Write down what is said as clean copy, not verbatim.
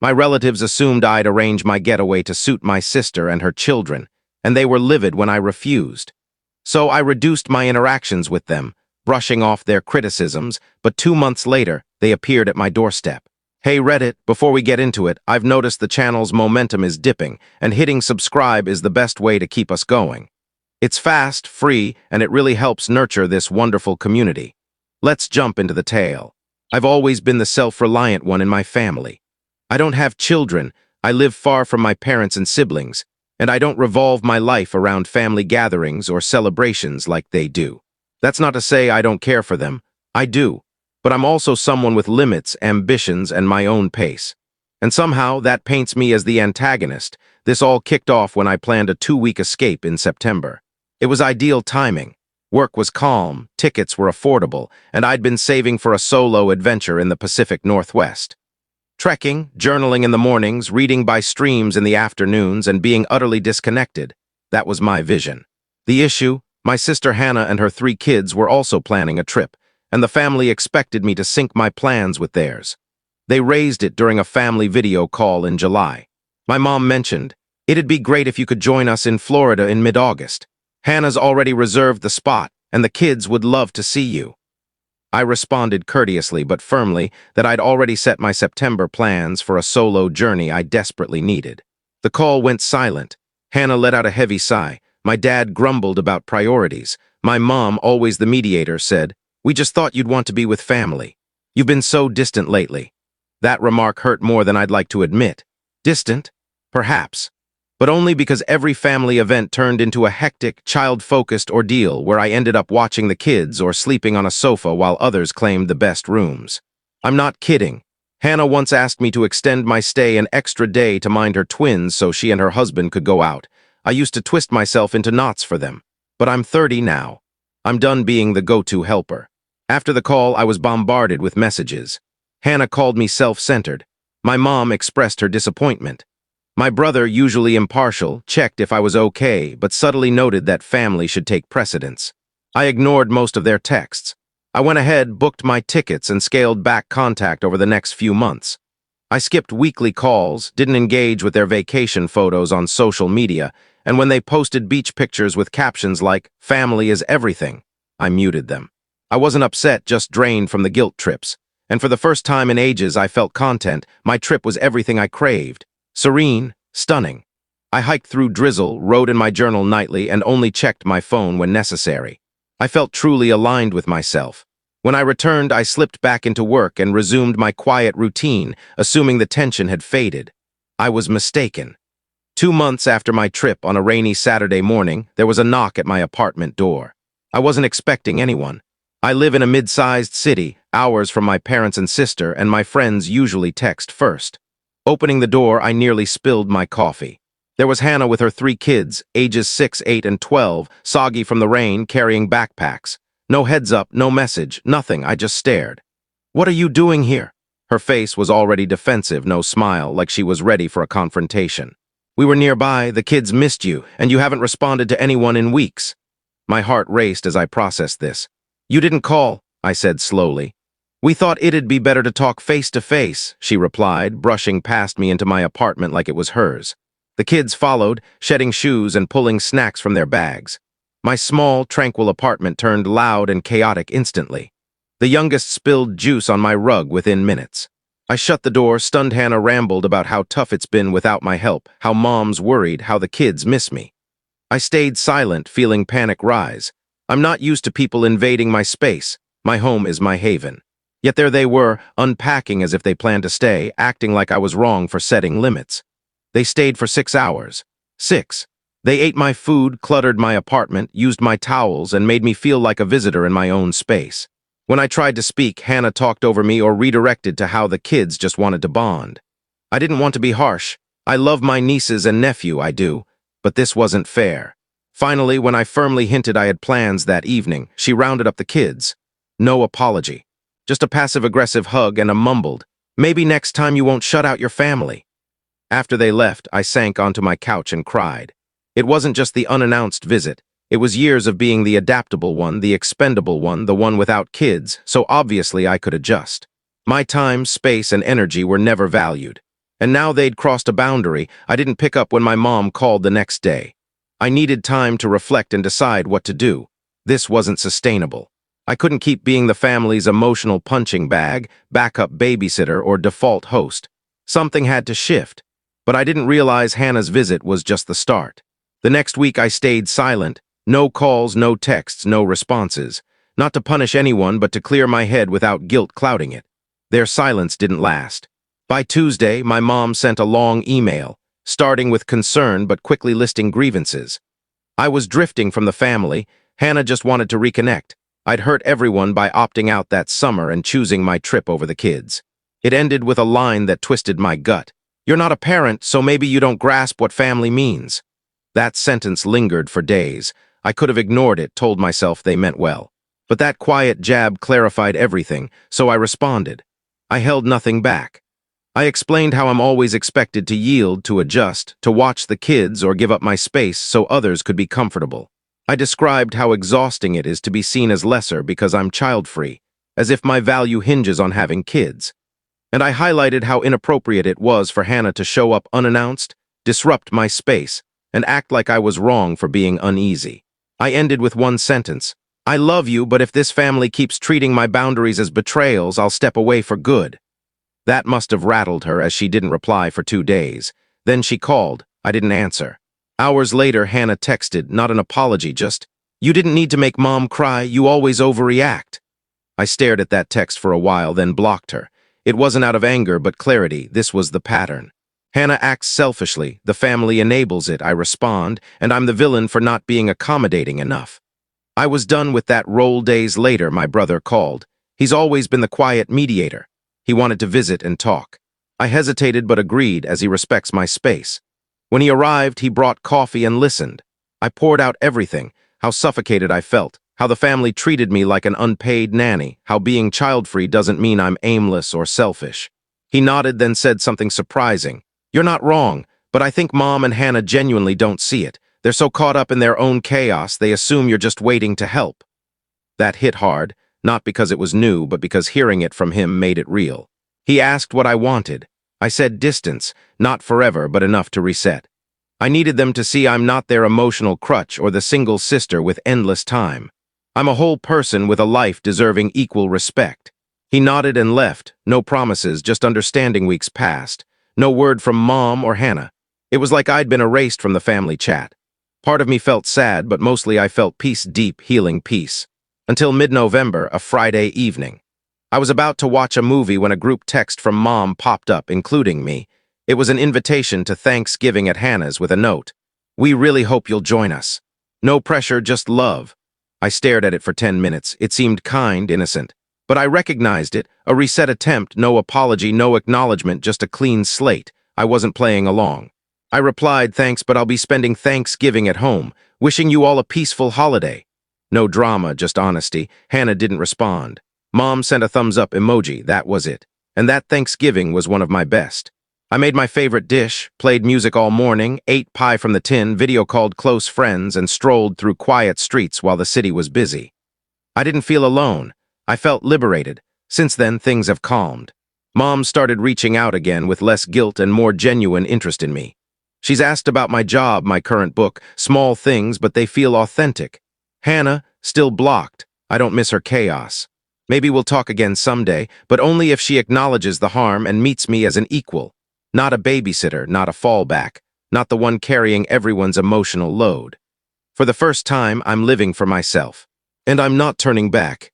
My relatives assumed I'd arrange my getaway to suit my sister and her children, and they were livid when I refused. So I reduced my interactions with them, brushing off their criticisms, but 2 months later, they appeared at my doorstep. Hey Reddit, before we get into it, I've noticed the channel's momentum is dipping, and hitting subscribe is the best way to keep us going. It's fast, free, and it really helps nurture this wonderful community. Let's jump into the tale. I've always been the self-reliant one in my family. I don't have children, I live far from my parents and siblings, and I don't revolve my life around family gatherings or celebrations like they do. That's not to say I don't care for them. I do. But I'm also someone with limits, ambitions, and my own pace. And somehow that paints me as the antagonist. This all kicked off when I planned a 2-week escape in September. It was ideal timing. Work was calm, tickets were affordable, and I'd been saving for a solo adventure in the Pacific Northwest. Trekking, journaling in the mornings, reading by streams in the afternoons, and being utterly disconnected. That was my vision. The issue? My sister Hannah and her 3 kids were also planning a trip, and the family expected me to sync my plans with theirs. They raised it during a family video call in July. My mom mentioned, "It'd be great if you could join us in Florida in mid-August. Hannah's already reserved the spot, and the kids would love to see you." I responded courteously but firmly that I'd already set my September plans for a solo journey I desperately needed. The call went silent. Hannah let out a heavy sigh. My dad grumbled about priorities. My mom, always the mediator, said, "We just thought you'd want to be with family. You've been so distant lately." That remark hurt more than I'd like to admit. Distant? Perhaps. But only because every family event turned into a hectic, child-focused ordeal where I ended up watching the kids or sleeping on a sofa while others claimed the best rooms. I'm not kidding. Hannah once asked me to extend my stay an extra day to mind her twins so she and her husband could go out. I used to twist myself into knots for them. But I'm 30 now. I'm done being the go-to helper. After the call, I was bombarded with messages. Hannah called me self-centered. My mom expressed her disappointment. My brother, usually impartial, checked if I was okay, but subtly noted that family should take precedence. I ignored most of their texts. I went ahead, booked my tickets, and scaled back contact over the next few months. I skipped weekly calls, didn't engage with their vacation photos on social media, and when they posted beach pictures with captions like, "Family is everything," I muted them. I wasn't upset, just drained from the guilt trips. And for the first time in ages, I felt content. My trip was everything I craved. Serene, stunning. I hiked through drizzle, wrote in my journal nightly, and only checked my phone when necessary. I felt truly aligned with myself. When I returned, I slipped back into work and resumed my quiet routine, assuming the tension had faded. I was mistaken. 2 months after my trip, on a rainy Saturday morning, there was a knock at my apartment door. I wasn't expecting anyone. I live in a mid-sized city, hours from my parents and sister, and my friends usually text first. Opening the door, I nearly spilled my coffee. There was Hannah with her 3 kids, ages 6, 8, and 12, soggy from the rain, carrying backpacks. No heads up, no message, nothing, I just stared. "What are you doing here?" Her face was already defensive, no smile, like she was ready for a confrontation. "We were nearby, the kids missed you, and you haven't responded to anyone in weeks." My heart raced as I processed this. "You didn't call," I said slowly. "We thought it'd be better to talk face-to-face," she replied, brushing past me into my apartment like it was hers. The kids followed, shedding shoes and pulling snacks from their bags. My small, tranquil apartment turned loud and chaotic instantly. The youngest spilled juice on my rug within minutes. I shut the door, stunned. Hannah rambled about how tough it's been without my help, how mom's worried, how the kids miss me. I stayed silent, feeling panic rise. I'm not used to people invading my space. My home is my haven. Yet there they were, unpacking as if they planned to stay, acting like I was wrong for setting limits. They stayed for 6 hours. 6. They ate my food, cluttered my apartment, used my towels, and made me feel like a visitor in my own space. When I tried to speak, Hannah talked over me or redirected to how the kids just wanted to bond. I didn't want to be harsh. I love my nieces and nephew, I do. But this wasn't fair. Finally, when I firmly hinted I had plans that evening, she rounded up the kids. No apology. Just a passive-aggressive hug and a mumbled, "Maybe next time you won't shut out your family." After they left, I sank onto my couch and cried. It wasn't just the unannounced visit. It was years of being the adaptable one, the expendable one, the one without kids, so obviously I could adjust. My time, space, and energy were never valued. And now they'd crossed a boundary. I didn't pick up when my mom called the next day. I needed time to reflect and decide what to do. This wasn't sustainable. I couldn't keep being the family's emotional punching bag, backup babysitter, or default host. Something had to shift. But I didn't realize Hannah's visit was just the start. The next week I stayed silent. No calls, no texts, no responses. Not to punish anyone, but to clear my head without guilt clouding it. Their silence didn't last. By Tuesday, my mom sent a long email, starting with concern but quickly listing grievances. I was drifting from the family. Hannah just wanted to reconnect. I'd hurt everyone by opting out that summer and choosing my trip over the kids. It ended with a line that twisted my gut. "You're not a parent, so maybe you don't grasp what family means." That sentence lingered for days. I could have ignored it, told myself they meant well. But that quiet jab clarified everything, so I responded. I held nothing back. I explained how I'm always expected to yield, to adjust, to watch the kids or give up my space so others could be comfortable. I described how exhausting it is to be seen as lesser because I'm child-free, as if my value hinges on having kids. And I highlighted how inappropriate it was for Hannah to show up unannounced, disrupt my space, and act like I was wrong for being uneasy. I ended with one sentence. "I love you, but if this family keeps treating my boundaries as betrayals, I'll step away for good." That must have rattled her, as she didn't reply for 2 days. Then she called. I didn't answer. Hours later, Hannah texted, not an apology, just, "You didn't need to make Mom cry, you always overreact." I stared at that text for a while, then blocked her. It wasn't out of anger, but clarity. This was the pattern. Hannah acts selfishly, the family enables it, I respond, and I'm the villain for not being accommodating enough. I was done with that role. Days later, my brother called. He's always been the quiet mediator. He wanted to visit and talk. I hesitated but agreed, as he respects my space. When he arrived, he brought coffee and listened. I poured out everything, how suffocated I felt, how the family treated me like an unpaid nanny, how being child-free doesn't mean I'm aimless or selfish. He nodded, then said something surprising. "You're not wrong, but I think Mom and Hannah genuinely don't see it. They're so caught up in their own chaos, they assume you're just waiting to help." That hit hard, not because it was new, but because hearing it from him made it real. He asked what I wanted. I said distance, not forever, but enough to reset. I needed them to see I'm not their emotional crutch or the single sister with endless time. I'm a whole person with a life deserving equal respect. He nodded and left, no promises, just understanding. Weeks passed. No word from Mom or Hannah. It was like I'd been erased from the family chat. Part of me felt sad, but mostly I felt peace, deep, healing peace. Until mid-November, a Friday evening. I was about to watch a movie when a group text from Mom popped up, including me. It was an invitation to Thanksgiving at Hannah's with a note. "We really hope you'll join us. No pressure, just love." I stared at it for 10 minutes. It seemed kind, innocent. But I recognized it, a reset attempt, no apology, no acknowledgement, just a clean slate. I wasn't playing along. I replied, "Thanks, but I'll be spending Thanksgiving at home. Wishing you all a peaceful holiday." No drama, just honesty. Hannah didn't respond. Mom sent a thumbs-up emoji, that was it. And that Thanksgiving was one of my best. I made my favorite dish, played music all morning, ate pie from the tin, video called close friends, and strolled through quiet streets while the city was busy. I didn't feel alone. I felt liberated. Since then, things have calmed. Mom started reaching out again with less guilt and more genuine interest in me. She's asked about my job, my current book, small things, but they feel authentic. Hannah, still blocked. I don't miss her chaos. Maybe we'll talk again someday, but only if she acknowledges the harm and meets me as an equal. Not a babysitter, not a fallback, not the one carrying everyone's emotional load. For the first time, I'm living for myself. And I'm not turning back.